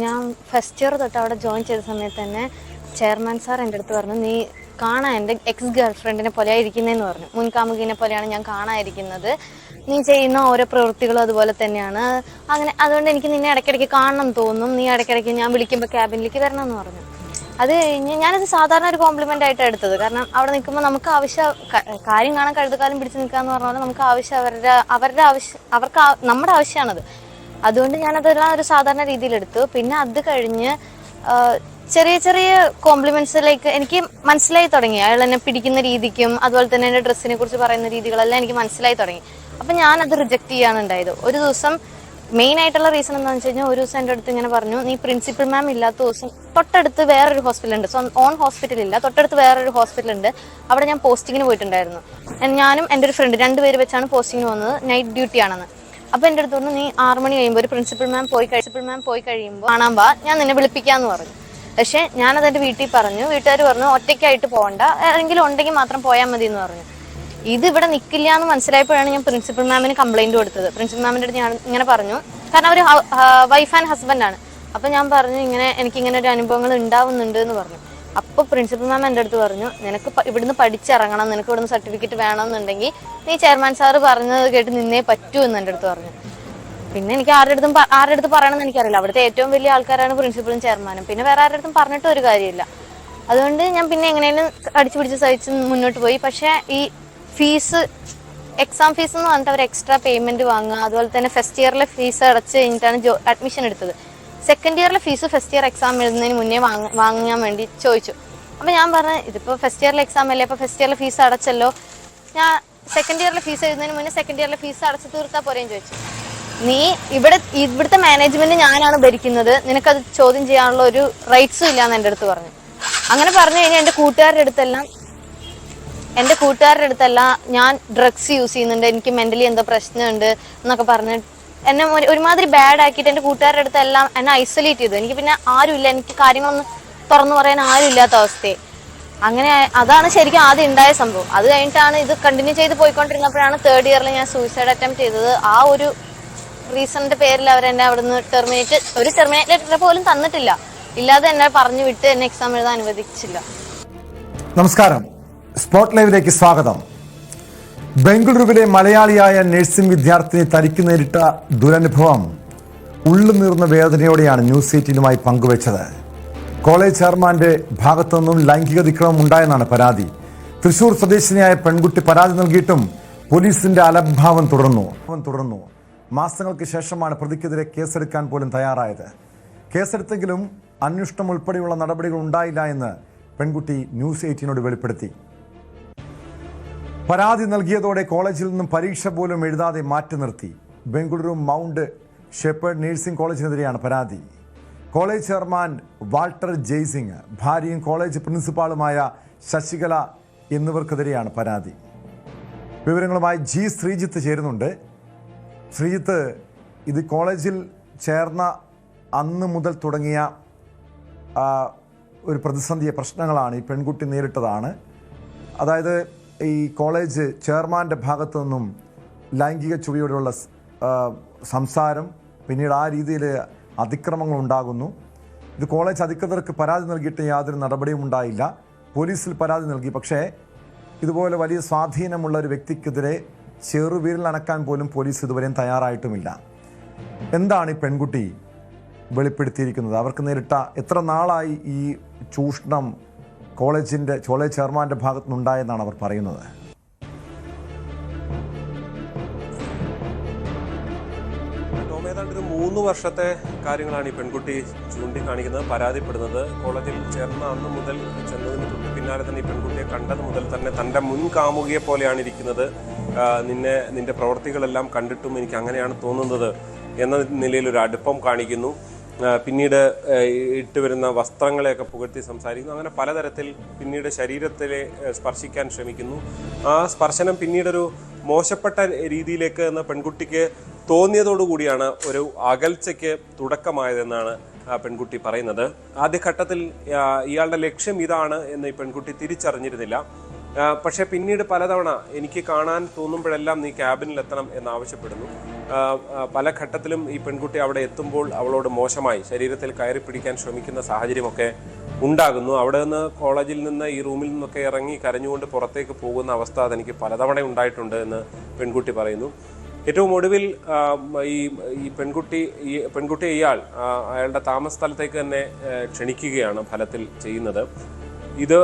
ഞാൻ first year തൊട്ട് അവിടെ ജോയിൻ ചെയ്ത സമയത്ത് തന്നെ ചെയർമാൻ സാർ എൻ്റെ അടുത്ത് പറഞ്ഞു, നീ കാണാൻ എൻ്റെ എക്സ് ഗേൾ ഫ്രണ്ടിനെ പോലെയാണ് ഇരിക്കുന്നതെന്ന് പറഞ്ഞു. മുൻകാമുകിനെ പോലെയാണ് ഞാൻ കാണാതിരിക്കുന്നത്, നീ ചെയ്യുന്ന ഓരോ പ്രവൃത്തികളും അതുപോലെ തന്നെയാണ്. അങ്ങനെ അതുകൊണ്ട് എനിക്ക് നിന്നെ ഇടയ്ക്കിടയ്ക്ക് കാണണം തോന്നും, നീ ഇടയ്ക്കിടയ്ക്ക് ഞാൻ വിളിക്കുമ്പോൾ ക്യാബിനിലേക്ക് വരണം എന്ന് പറഞ്ഞു. അത് കഴിഞ്ഞ് ഞാനത് സാധാരണ ഒരു കോംപ്ലിമെന്റ് ആയിട്ടാണ് എടുത്തത്. കാരണം അവിടെ നിൽക്കുമ്പോൾ നമുക്ക് ആവശ്യം കാര്യം കാണാൻ കഴുതക്കാലം പിടിച്ച് നിൽക്കാന്ന് പറഞ്ഞ പോലെ നമുക്ക് ആവശ്യം അവരുടെ ആവശ്യം നമ്മുടെ ആവശ്യമാണത്. അതുകൊണ്ട് ഞാനതെല്ലാം ഒരു സാധാരണ രീതിയിലെടുത്തു. പിന്നെ അത് കഴിഞ്ഞ് ചെറിയ ചെറിയ കോംപ്ലിമെന്റ്സിലേക്ക് എനിക്ക് മനസ്സിലായി തുടങ്ങി. അയാൾ എന്നെ പിടിക്കുന്ന രീതിക്കും അതുപോലെ തന്നെ എന്റെ ഡ്രസ്സിനെ കുറിച്ച് പറയുന്ന രീതികളെല്ലാം എനിക്ക് മനസ്സിലായി തുടങ്ങി. അപ്പൊ ഞാനത് റിജക്ട് ചെയ്യാനുണ്ടായത്. ഒരു ദിവസം മെയിൻ ആയിട്ടുള്ള റീസൺ എന്താണെന്ന് വെച്ച് കഴിഞ്ഞാൽ, ഒരു ദിവസം എൻ്റെ അടുത്ത് ഇങ്ങനെ പറഞ്ഞു, നീ പ്രിൻസിപ്പൽ മാം ഇല്ലാത്ത ദിവസം തൊട്ടടുത്ത് വേറൊരു ഹോസ്പിറ്റലുണ്ട്, ഓൺ ഹോസ്പിറ്റലില്ല, തൊട്ടടുത്ത് വേറൊരു ഹോസ്പിറ്റലുണ്ട്, അവിടെ ഞാൻ പോസ്റ്റിങ്ങിന് പോയിട്ടുണ്ടായിരുന്നു. ഞാനും എൻ്റെ ഒരു ഫ്രണ്ട് 2 പേര് വെച്ചാണ് പോസ്റ്റിങ്ങിന് പോകുന്നത്, നൈറ്റ് ഡ്യൂട്ടി ആണെന്ന്. അപ്പൊ എൻ്റെ അടുത്ത് പറഞ്ഞു, നീ 6 മണി കഴിയുമ്പോൾ ഒരു പ്രിൻസിപ്പൽ മാം പോയി കഴിയുമ്പോൾ കാണാൻ പാ, ഞാൻ നിന്നെ വിളിപ്പിക്കാന്ന് പറഞ്ഞു. പക്ഷെ ഞാനത് എൻ്റെ വീട്ടിൽ പറഞ്ഞു. വീട്ടുകാർ പറഞ്ഞു ഒറ്റയ്ക്കായിട്ട് പോകണ്ട, ആരെങ്കിലും ഉണ്ടെങ്കിൽ മാത്രം പോയാൽ മതി എന്ന് പറഞ്ഞു. ഇത് ഇവിടെ നിൽക്കില്ല എന്ന് മനസ്സിലായപ്പോഴാണ് ഞാൻ പ്രിൻസിപ്പൽ മാമിന് കംപ്ലൈന്റ് കൊടുത്തത്. പ്രിൻസിപ്പൽ മാമിന്റെ അടുത്ത് ഞാൻ ഇങ്ങനെ പറഞ്ഞു, കാരണം അവർ വൈഫ് ആൻഡ് ഹസ്ബൻഡ് ആണ്. അപ്പൊ ഞാൻ പറഞ്ഞു, എനിക്കിങ്ങനെ ഒരു അനുഭവങ്ങൾ ഉണ്ടാവുന്നുണ്ട് എന്ന് പറഞ്ഞു. അപ്പൊ പ്രിൻസിപ്പൽ മാം എൻ്റെ അടുത്ത് പറഞ്ഞു, നിനക്ക് ഇവിടുന്ന് പഠിച്ചിറങ്ങണം, നിനക്ക് ഇവിടുന്ന് സർട്ടിഫിക്കറ്റ് വേണമെന്നുണ്ടെങ്കിൽ നീ ചെയർമാൻ സാറ് പറഞ്ഞത് കേട്ട് നിന്നേ പറ്റൂ എന്ന് എൻ്റെ അടുത്ത് പറഞ്ഞു. പിന്നെ എനിക്ക് ആരുടെ അടുത്ത് പറയണമെന്ന് എനിക്കറിയില്ല. അവിടുത്തെ ഏറ്റവും വലിയ ആൾക്കാരാണ് പ്രിൻസിപ്പളും ചെയർമാനും. പിന്നെ വേറെ ആരുടെ അടുത്തും പറഞ്ഞിട്ട് ഒരു കാര്യമില്ല. അതുകൊണ്ട് ഞാൻ പിന്നെ എങ്ങനെയും അടിച്ചു പിടിച്ച് സഹിച്ച് മുന്നോട്ട് പോയി. പക്ഷെ ഈ ഫീസ്, എക്സാം ഫീസ് എന്ന് പറഞ്ഞിട്ട് അവർ എക്സ്ട്രാ പേയ്മെന്റ് വാങ്ങുക, അതുപോലെ തന്നെ ഫസ്റ്റ് ഇയറിലെ ഫീസ് അടച്ച് കഴിഞ്ഞിട്ടാണ് അഡ്മിഷൻ എടുത്തത്. സെക്കൻഡ് ഇയറിലെ ഫീസ് ഫസ്റ്റ് ഇയർ എക്സാം എഴുതുന്നതിന് മുന്നേ വാങ്ങാൻ വേണ്ടി ചോദിച്ചു. അപ്പൊ ഞാൻ പറഞ്ഞു, ഇതിപ്പോ ഫസ്റ്റ് ഇയറിലെ എക്സാം അല്ലേ, അപ്പൊ ഫസ്റ്റ് ഇയറിലെ ഫീസ് അടച്ചല്ലോ, ഞാൻ സെക്കൻഡ് ഇയറിലെ ഫീസ് എഴുതുന്നതിന് മുന്നേ സെക്കൻഡ് ഇയറിലെ ഫീസ് അടച്ച് തീർത്താൽ പോരെയും ചോദിച്ചു. നീ ഇവിടുത്തെ മാനേജ്മെന്റ് ഞാനാണ് ഭരിക്കുന്നത്, നിനക്കത് ചോദ്യം ചെയ്യാനുള്ള ഒരു റൈറ്റ്സും ഇല്ലാന്ന് എൻ്റെ അടുത്ത് പറഞ്ഞു. അങ്ങനെ പറഞ്ഞു കഴിഞ്ഞാൽ എൻ്റെ കൂട്ടുകാരുടെ അടുത്തെല്ലാം ഞാൻ ഡ്രഗ്സ് യൂസ് ചെയ്യുന്നുണ്ട്, എനിക്ക് മെന്റലി എന്തോ പ്രശ്നമുണ്ട് എന്നൊക്കെ പറഞ്ഞ് എന്നെ ഒരുമാതിരി ബാഡ് ആക്കിയിട്ട് എൻ്റെ കൂട്ടുകാരുടെ അടുത്തെല്ലാം എന്നെ ഐസൊലേറ്റ് ചെയ്തു. എനിക്ക് പിന്നെ ആരുമില്ല, എനിക്ക് കാര്യങ്ങളൊന്നും തുറന്നു പറയാൻ ആരും ഇല്ലാത്ത അവസ്ഥയെ. അങ്ങനെ അതാണ് ശരിക്കും ആദ്യം ഉണ്ടായ സംഭവം. അത് കഴിഞ്ഞിട്ടാണ് ഇത് കണ്ടിന്യൂ ചെയ്ത് പോയിക്കൊണ്ടിരുന്നപ്പോഴാണ് തേർഡ് ഇയറിൽ ഞാൻ സൂയിസൈഡ് അറ്റംപ്റ്റ് ചെയ്തത്. ആ ഒരു റീസണിന്റെ പേരിൽ അവരെന്നെ അവിടുന്ന് ടെർമിനേറ്റ് ലെറ്റർ പോലും തന്നിട്ടില്ല, ഇല്ലാതെ എന്നെ പറഞ്ഞു വിട്ട് എന്നെ എക്സാം എഴുതാൻ അനുവദിച്ചില്ല. നമസ്കാരം, സ്പോട്ട് ലൈവിലേക്ക് സ്വാഗതം. ബംഗളൂരുവിലെ മലയാളിയായ നഴ്സിംഗ് വിദ്യാർത്ഥിനി തനിക്ക് നേരിട്ട ദുരനുഭവം ഉള്ളുനീർന്ന വേദനയോടെയാണ് ന്യൂസ് 18 പങ്കുവച്ചത്. കോളേജ് ചെയർമാന്റെ ഭാഗത്തു നിന്നും ലൈംഗിക അതിക്രമം ഉണ്ടായെന്നാണ് പരാതി. തൃശൂർ സ്വദേശിനിയായ പെൺകുട്ടി പരാതി നൽകിയിട്ടും പോലീസിന്റെ അലംഭാവം തുടർന്നു. മാസങ്ങൾക്ക് ശേഷമാണ് പ്രതിക്കെതിരെ കേസെടുക്കാൻ പോലും തയ്യാറായത്. കേസെടുത്തെങ്കിലും അന്വേഷണം ഉൾപ്പെടെയുള്ള നടപടികൾ ഉണ്ടായില്ല എന്ന് പെൺകുട്ടി ന്യൂസ് 18 വെളിപ്പെടുത്തി. പരാതി നൽകിയതോടെ കോളേജിൽ നിന്നും പരീക്ഷ പോലും എഴുതാതെ മാറ്റി നിർത്തി. ബംഗളൂരു മൗണ്ട് ഷെപ്പേർഡ് നഴ്സിംഗ് കോളേജിനെതിരെയാണ് പരാതി. കോളേജ് ചെയർമാൻ വാൾട്ടർ ജെയ്സിംഗ്, ഭാര്യയും കോളേജ് പ്രിൻസിപ്പാളുമായ ശശികല എന്നിവർക്കെതിരെയാണ് പരാതി. വിവരങ്ങളുമായി ജി ശ്രീജിത്ത് ചേരുന്നുണ്ട്. ശ്രീജിത്ത്, ഇത് കോളേജിൽ ചേർന്ന അന്ന് മുതൽ തുടങ്ങിയ ഒരു പ്രതിസന്ധിയെ പ്രശ്നങ്ങളാണ് ഈ പെൺകുട്ടി നേരിട്ടതാണ്. അതായത് ഈ കോളേജ് ചെയർമാൻ്റെ ഭാഗത്തു നിന്നും ലൈംഗിക ചുവയോടെയുള്ള സംസാരം, പിന്നീട് ആ രീതിയിൽ അതിക്രമങ്ങൾ ഉണ്ടാകുന്നു. ഇത് കോളേജ് അധികൃതർക്ക് പരാതി നൽകിയിട്ട് യാതൊരു നടപടിയും ഉണ്ടായില്ല. പോലീസിൽ പരാതി നൽകി, പക്ഷേ ഇതുപോലെ വലിയ സ്വാധീനമുള്ള ഒരു വ്യക്തിക്കെതിരെ ചെറുവിരൽ അനക്കാൻ പോലും പോലീസ് ഇതുവരെയും തയ്യാറായിട്ടുമില്ല. എന്താണ് ഈ പെൺകുട്ടി വെളിപ്പെടുത്തിയിരിക്കുന്നത്? അവർക്ക് നേരിട്ട എത്ര നാളായി ഈ ചൂഷണം കോളേജ് ചെയർമാൻ്റെ ഭാഗത്തുനിന്നുണ്ടായെന്നാണ് അവർ പറയുന്നത്? ഏതാണ്ട് ഒരു 3 വർഷത്തെ കാര്യങ്ങളാണ് ഈ പെൺകുട്ടി ചൂണ്ടിക്കാണിക്കുന്നത്, പരാതിപ്പെടുന്നത്. കോളേജിൽ ചേർന്ന അന്ന് മുതൽ ചെന്നതിന് തൊട്ട് പിന്നാലെ തന്നെ ഈ പെൺകുട്ടിയെ കണ്ടത് മുതൽ തന്നെ തൻ്റെ മുൻ കാമുകിയെ പോലെയാണ് ഇരിക്കുന്നത്, നിന്റെ പ്രവൃത്തികളെല്ലാം കണ്ടിട്ടും എനിക്ക് അങ്ങനെയാണ് തോന്നുന്നത് എന്ന നിലയിൽ ഒരു അടുപ്പം കാണിക്കുന്നു. പിന്നീട് ഇട്ടുവരുന്ന വസ്ത്രങ്ങളെയൊക്കെ പുകഴ്ത്തി സംസാരിക്കുന്നു. അങ്ങനെ പലതരത്തിൽ പിന്നീട് ശരീരത്തിലെ സ്പർശിക്കാൻ ശ്രമിക്കുന്നു. ആ സ്പർശനം പിന്നീടൊരു മോശപ്പെട്ട രീതിയിലേക്ക് എന്ന പെൺകുട്ടിക്ക് തോന്നിയതോടുകൂടിയാണ് ഒരു അകൽച്ചയ്ക്ക് തുടക്കമായതെന്നാണ് പെൺകുട്ടി പറയുന്നത്. ആദ്യഘട്ടത്തിൽ ഇയാളുടെ ലക്ഷ്യം ഇതാണ് എന്ന് ഈ പെൺകുട്ടി തിരിച്ചറിഞ്ഞിരുന്നില്ല. പക്ഷെ പിന്നീട് പലതവണ എനിക്ക് കാണാൻ തോന്നുമ്പോഴെല്ലാം നീ ക്യാബിനിൽ എത്തണം എന്നാവശ്യപ്പെടുന്നു. പല ഘട്ടത്തിലും ഈ പെൺകുട്ടി അവിടെ എത്തുമ്പോൾ അവളോട് മോശമായി ശരീരത്തിൽ കയറി പിടിക്കാൻ ശ്രമിക്കുന്ന സാഹചര്യമൊക്കെ ഉണ്ടാകുന്നു. അവിടെ നിന്ന് കോളേജിൽ നിന്ന് ഈ റൂമിൽ നിന്നൊക്കെ ഇറങ്ങി കരഞ്ഞുകൊണ്ട് പുറത്തേക്ക് പോകുന്ന അവസ്ഥ അതെനിക്ക് പലതവണ ഉണ്ടായിട്ടുണ്ട് എന്ന് പെൺകുട്ടി പറയുന്നു. ഏറ്റവും ഒടുവിൽ ഈ പെൺകുട്ടി അയാളുടെ താമസ സ്ഥലത്തേക്ക് തന്നെ ക്ഷണിക്കുകയാണ് ഫലത്തിൽ ചെയ്യുന്നത്. ഇത്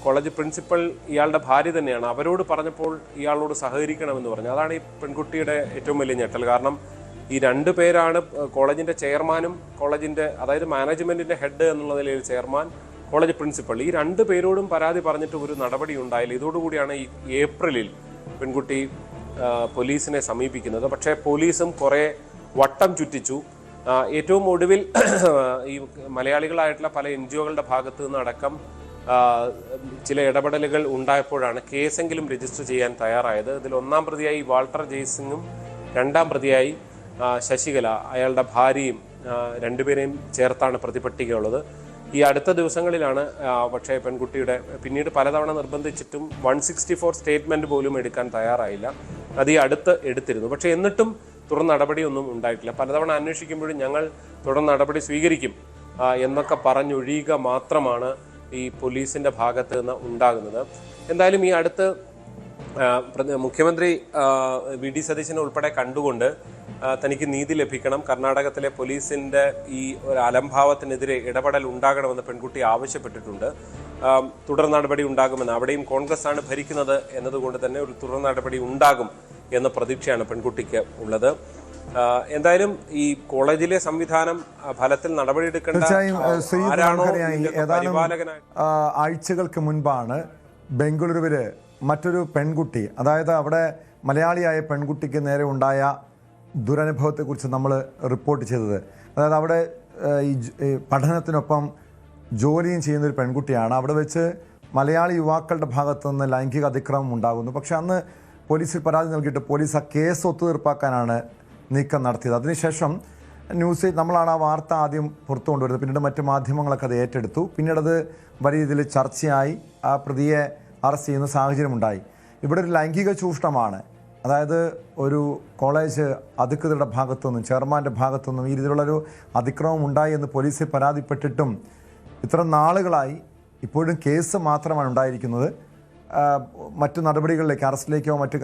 കോളേജ് പ്രിൻസിപ്പൽ ഇയാളുടെ ഭാര്യ തന്നെയാണ്. അവരോട് പറഞ്ഞപ്പോൾ ഇയാളോട് സഹകരിക്കണമെന്ന് പറഞ്ഞു. അതാണ് ഈ പെൺകുട്ടിയുടെ ഏറ്റവും വലിയ ഞെട്ടൽ. കാരണം ഈ 2 പേരാണ് കോളേജിന്റെ ചെയർമാനും കോളേജിന്റെ, അതായത് മാനേജ്മെന്റിന്റെ ഹെഡ് എന്നുള്ള നിലയിൽ ചെയർമാൻ, കോളേജ് പ്രിൻസിപ്പൽ, ഈ 2 പേരോടും പരാതി പറഞ്ഞിട്ട് ഒരു നടപടി ഉണ്ടായില്ല. ഇതോടുകൂടിയാണ് ഈ ഏപ്രിലിൽ പെൺകുട്ടി പോലീസിനെ സമീപിക്കുന്നത്. പക്ഷേ പോലീസും കുറെ വട്ടം ചുറ്റിച്ചു. ഏറ്റവും ഒടുവിൽ ഈ മലയാളികളായിട്ടുള്ള പല NGOകളുടെ ഭാഗത്തു നിന്ന് അടക്കം ചില ഇടപെടലുകൾ ഉണ്ടായപ്പോഴാണ് കേസെങ്കിലും രജിസ്റ്റർ ചെയ്യാൻ തയ്യാറായത്. ഇതിൽ 1-ാം പ്രതിയായി വാൾട്ടർ ജെയ്സിങ്ങും 2-ാം പ്രതിയായി ശശികല, അയാളുടെ ഭാര്യയും, 2 പേരെയും ചേർത്താണ് പ്രതിപട്ടികയുള്ളത്. ഈ അടുത്ത ദിവസങ്ങളിലാണ് പക്ഷേ പെൺകുട്ടിയുടെ പിന്നീട് പലതവണ നിർബന്ധിച്ചിട്ടും 164 സ്റ്റേറ്റ്മെന്റ് പോലും എടുക്കാൻ തയ്യാറായില്ല. അത് ഈ അടുത്ത് എടുത്തിരുന്നു. പക്ഷെ എന്നിട്ടും തുടർ നടപടിയൊന്നും ഉണ്ടായിട്ടില്ല. പലതവണ അന്വേഷിക്കുമ്പോഴും ഞങ്ങൾ തുടർ നടപടി സ്വീകരിക്കും എന്നൊക്കെ പറഞ്ഞൊഴിയുക മാത്രമാണ് ഈ പോലീസിന്റെ ഭാഗത്ത് നിന്ന് ഉണ്ടാകുന്നത്. എന്തായാലും ഈ അടുത്ത് മുഖ്യമന്ത്രി VD സതീശനെ ഉൾപ്പെടെ കണ്ടുകൊണ്ട് തനിക്ക് നീതി ലഭിക്കണം, കർണാടകത്തിലെ പോലീസിന്റെ ഈ ഒരു അലംഭാവത്തിനെതിരെ ഇടപെടൽ ഉണ്ടാകണമെന്ന് പെൺകുട്ടി ആവശ്യപ്പെട്ടിട്ടുണ്ട്. തുടർ നടപടി ഉണ്ടാകുമെന്ന്, അവിടെയും കോൺഗ്രസ് ആണ് ഭരിക്കുന്നത് എന്നതുകൊണ്ട് തന്നെ ഒരു തുടർ നടപടി ഉണ്ടാകും എന്ന പ്രതീക്ഷയാണ് പെൺകുട്ടിക്ക് ഉള്ളത്. എന്തായാലും ഈ കോളേജിലെ സംവിധാനം ഫലത്തിൽ നടപടിയെടുക്കേണ്ട ആഴ്ചകൾക്ക് മുൻപാണ് ബംഗളൂരുവില് മറ്റൊരു പെൺകുട്ടി, അതായത് അവിടെ മലയാളിയായ പെൺകുട്ടിക്ക് നേരെ ഉണ്ടായ ദുരനുഭവത്തെക്കുറിച്ച് നമ്മൾ റിപ്പോർട്ട് ചെയ്തത്. അതായത് അവിടെ ഈ പഠനത്തിനൊപ്പം ജോലിയും ചെയ്യുന്നൊരു പെൺകുട്ടിയാണ്. അവിടെ വെച്ച് മലയാളി യുവാക്കളുടെ ഭാഗത്തു നിന്ന് ലൈംഗിക അതിക്രമം ഉണ്ടാകുന്നു. പക്ഷെ അന്ന് പോലീസിൽ പരാതി നൽകിയിട്ട് പോലീസ് ആ കേസ് ഒത്തുതീർപ്പാക്കാനാണ് നീക്കം നടത്തിയത്. അതിനുശേഷം ന്യൂസ് നമ്മളാണ് ആ വാർത്ത ആദ്യം പുറത്തു കൊണ്ടുവരുന്നത്. പിന്നീട് മറ്റ് മാധ്യമങ്ങളൊക്കെ അത് ഏറ്റെടുത്തു. പിന്നീട് അത് വലിയ രീതിയിൽ ചർച്ചയായി. ആ പ്രതിയെ അറസ്റ്റ് ചെയ്യുന്ന സാഹചര്യമുണ്ടായി. ഇവിടെ ഒരു ലൈംഗിക ചൂഷണമാണ്. അതായത് ഒരു കോളേജ് അധികൃതരുടെ ഭാഗത്തുനിന്നും ചെയർമാൻ്റെ ഭാഗത്തുനിന്നും ഈ രീതിയിലുള്ളൊരു അതിക്രമം ഉണ്ടായി എന്ന് പോലീസിൽ പരാതിപ്പെട്ടിട്ടും ഇത്ര നാളുകളായി ഇപ്പോഴും കേസ് മാത്രമാണ് ഉണ്ടായിരിക്കുന്നത്. മറ്റു നടപടികളിലേക്ക്, അറസ്റ്റിലേക്കോ മറ്റു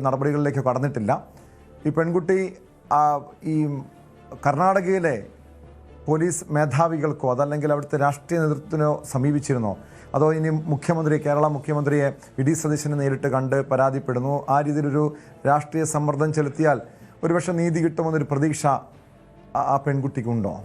നടപടികളിലേക്കോ കടന്നിട്ടില്ല. ഈ പെൺകുട്ടി ഈ കർണാടകയിലെ പോലീസ് മേധാവികൾക്കോ അതല്ലെങ്കിൽ അവിടുത്തെ രാഷ്ട്രീയ നേതൃത്വത്തിനോ സമീപിച്ചിരുന്നോ? അതോ ഇനി കേരള മുഖ്യമന്ത്രിയെ VD സതീശനെ നേരിട്ട് കണ്ട് പരാതിപ്പെടുന്നു? ആ രീതിയിലൊരു രാഷ്ട്രീയ സമ്മർദ്ദം ചെലുത്തിയാൽ ഒരുപക്ഷെ നീതി കിട്ടുമെന്നൊരു പ്രതീക്ഷ ആ പെൺകുട്ടിക്കുണ്ടോ?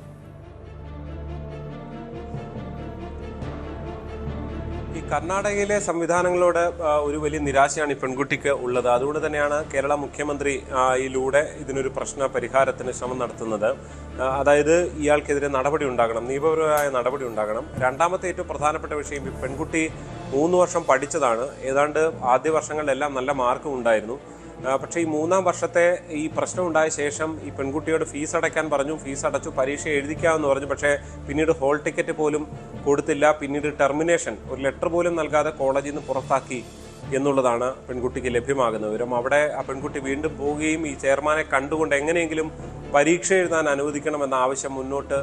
ഈ കർണാടകയിലെ സംവിധാനങ്ങളോട് ഒരു വലിയ നിരാശയാണ് ഈ പെൺകുട്ടിക്ക് ഉള്ളത്. അതുകൊണ്ട് തന്നെയാണ് കേരള മുഖ്യമന്ത്രി ഇതിലൂടെ ഇതിനൊരു പ്രശ്ന പരിഹാരത്തിന് ശ്രമം നടത്തുന്നത്. അതായത് ഇയാൾക്കെതിരെ നടപടി ഉണ്ടാകണം, നിയമപരമായ നടപടി ഉണ്ടാകണം. രണ്ടാമത്തെ ഏറ്റവും പ്രധാനപ്പെട്ട വിഷയം, ഈ പെൺകുട്ടി 3 വർഷം പഠിച്ചതാണ്. ഏതാണ്ട് ആദ്യ വർഷങ്ങളിലെല്ലാം നല്ല മാർക്കും ഉണ്ടായിരുന്നു. പക്ഷേ ഈ 3-ാം വർഷത്തെ ഈ പ്രശ്നം ഉണ്ടായ ശേഷം ഈ പെൺകുട്ടിയോട് ഫീസ് അടയ്ക്കാൻ പറഞ്ഞു. ഫീസ് അടച്ചു, പരീക്ഷ എഴുതിക്കാമെന്ന് പറഞ്ഞു. പക്ഷേ പിന്നീട് ഹോൾ ടിക്കറ്റ് പോലും കൊടുത്തില്ല. പിന്നീട് ടെർമിനേഷൻ, ഒരു ലെറ്റർ പോലും നൽകാതെ കോളേജിൽ നിന്ന് പുറത്താക്കി എന്നുള്ളതാണ് പെൺകുട്ടിക്ക് ലഭ്യമാകുന്ന വിവരം. അവിടെ ആ പെൺകുട്ടി വീണ്ടും പോവുകയും ഈ ചെയർമാനെ കണ്ടുകൊണ്ട് എങ്ങനെയെങ്കിലും പരീക്ഷ എഴുതാൻ അനുവദിക്കണമെന്ന ആവശ്യം മുന്നോട്ട്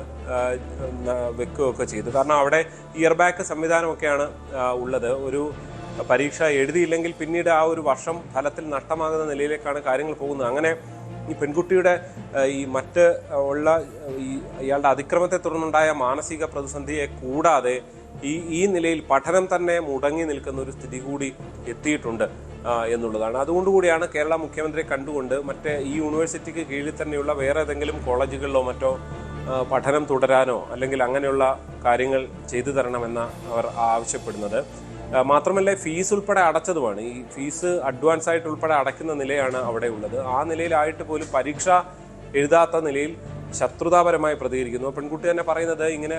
വെക്കുകയൊക്കെ ചെയ്തു. കാരണം അവിടെ ഇയർ ബാക്ക് സംവിധാനമൊക്കെയാണ് ഉള്ളത്. ഒരു പരീക്ഷ എഴുതിയില്ലെങ്കിൽ പിന്നീട് ആ ഒരു വർഷം ഫലത്തിൽ നഷ്ടമാകുന്ന നിലയിലേക്കാണ് കാര്യങ്ങൾ പോകുന്നത്. അങ്ങനെ ഈ പെൺകുട്ടിയുടെ ഈ ഇയാളുടെ അതിക്രമത്തെ തുടർന്നുണ്ടായ മാനസിക പ്രതിസന്ധിയെ കൂടാതെ ഈ നിലയിൽ പഠനം തന്നെ മുടങ്ങി നിൽക്കുന്ന ഒരു സ്ഥിതി കൂടി എത്തിയിട്ടുണ്ട് എന്നുള്ളതാണ്. അതുകൊണ്ടുകൂടിയാണ് കേരള മുഖ്യമന്ത്രിയെ കണ്ടുകൊണ്ട് ഈ യൂണിവേഴ്സിറ്റിക്ക് കീഴിൽ തന്നെയുള്ള വേറെ ഏതെങ്കിലും കോളേജുകളിലോ മറ്റോ പഠനം തുടരാനോ അല്ലെങ്കിൽ അങ്ങനെയുള്ള കാര്യങ്ങൾ ചെയ്തു തരണമെന്ന് അവർ ആവശ്യപ്പെടുന്നത്. മാത്രമല്ല ഫീസ് ഉൾപ്പെടെ അടച്ചതുമാണ്. ഈ ഫീസ് അഡ്വാൻസ് ആയിട്ട് ഉൾപ്പെടെ അടയ്ക്കുന്ന നിലയാണ് അവിടെ ഉള്ളത്. ആ നിലയിലായിട്ട് പോലും പരീക്ഷ എഴുതാത്ത നിലയിൽ ശത്രുതാപരമായി പ്രതികരിക്കുന്നു. പെൺകുട്ടി തന്നെ പറയുന്നത്, ഇങ്ങനെ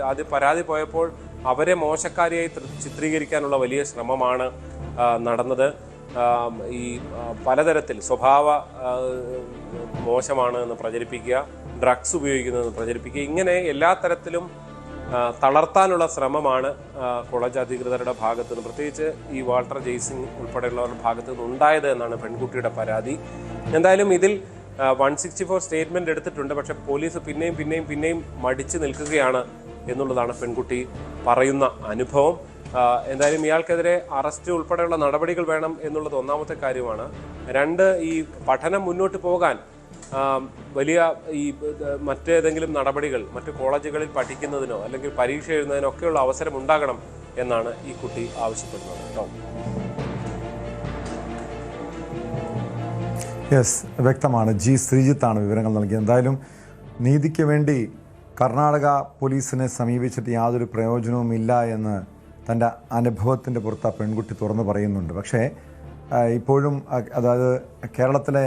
ആദ്യം പരാതി പോയപ്പോൾ അവരെ മോശക്കാരിയായി ചിത്രീകരിക്കാനുള്ള വലിയ ശ്രമമാണ് നടന്നത്. ഈ പലതരത്തിൽ സ്വഭാവ മോശമാണ് എന്ന് പ്രചരിപ്പിക്കുക, ഡ്രഗ്സ് ഉപയോഗിക്കുന്നതെന്ന് പ്രചരിപ്പിക്കുക, ഇങ്ങനെ എല്ലാ തരത്തിലും തളർത്താനുള്ള ശ്രമമാണ് കോളേജ് അധികൃതരുടെ ഭാഗത്തുനിന്ന്, പ്രത്യേകിച്ച് ഈ വാൾട്ടർ ജെയ്സിംഗ് ഉൾപ്പെടെയുള്ളവരുടെ ഭാഗത്തുനിന്ന് ഉണ്ടായത് എന്നാണ് പെൺകുട്ടിയുടെ പരാതി. എന്തായാലും ഇതിൽ 164 സ്റ്റേറ്റ്മെന്റ് എടുത്തിട്ടുണ്ട്. പക്ഷെ പോലീസ് പിന്നെയും മടിച്ചു നിൽക്കുകയാണ് എന്നുള്ളതാണ് പെൺകുട്ടി പറയുന്ന അനുഭവം. എന്തായാലും ഇയാൾക്കെതിരെ അറസ്റ്റ് ഉൾപ്പെടെയുള്ള നടപടികൾ വേണം എന്നുള്ളത് ഒന്നാമത്തെ കാര്യമാണ്. 2, ഈ പഠനം മുന്നോട്ട് പോകാൻ വലിയ ഈ മറ്റേതെങ്കിലും നടപടികൾ മറ്റു കോളേജുകളിൽ പഠിക്കുന്നതിനോ അല്ലെങ്കിൽ പരീക്ഷ എഴുതുന്നതിനോ ഒക്കെയുള്ള അവസരം ഉണ്ടാകണം എന്നാണ് ഈ കുട്ടി ആവശ്യപ്പെടുന്നത് കേട്ടോ. യെസ്, വ്യക്തമാണ്. ജി ശ്രീജിത്താണ് വിവരങ്ങൾ നൽകിയത്. എന്തായാലും നീതിക്ക് വേണ്ടി കർണാടക പോലീസിനെ സമീപിച്ചിട്ട് യാതൊരു പ്രയോജനവുമില്ല എന്ന് തൻ്റെ അനുഭവത്തിൻ്റെ പുറത്ത് ആ പെൺകുട്ടി തുറന്നു പറയുന്നുണ്ട്. പക്ഷേ ഇപ്പോഴും അതായത് കേരളത്തിലെ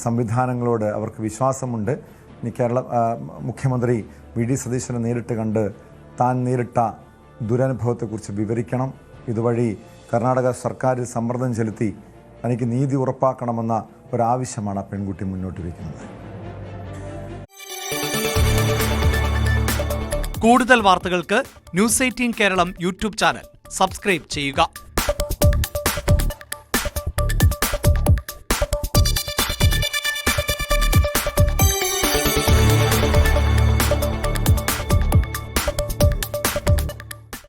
സംവിധാനങ്ങളോട് അവർക്ക് വിശ്വാസമുണ്ട്. ഇനി മുഖ്യമന്ത്രി വി.ഡി. സതീശനെ നേരിട്ട് കണ്ട് താൻ നേരിട്ട ദുരനുഭവത്തെക്കുറിച്ച് വിവരിക്കണം. ഇതുവഴി കർണാടക സർക്കാരിൽ സമ്മർദ്ദം ചെലുത്തി തനിക്ക് നീതി ഉറപ്പാക്കണമെന്ന ഒരാവശ്യമാണ് ആ പെൺകുട്ടി മുന്നോട്ട് വയ്ക്കുന്നത്. കൂടുതൽ വാർത്തകൾക്ക് news 18 Keralam YouTube channel subscribe ചെയ്യുക.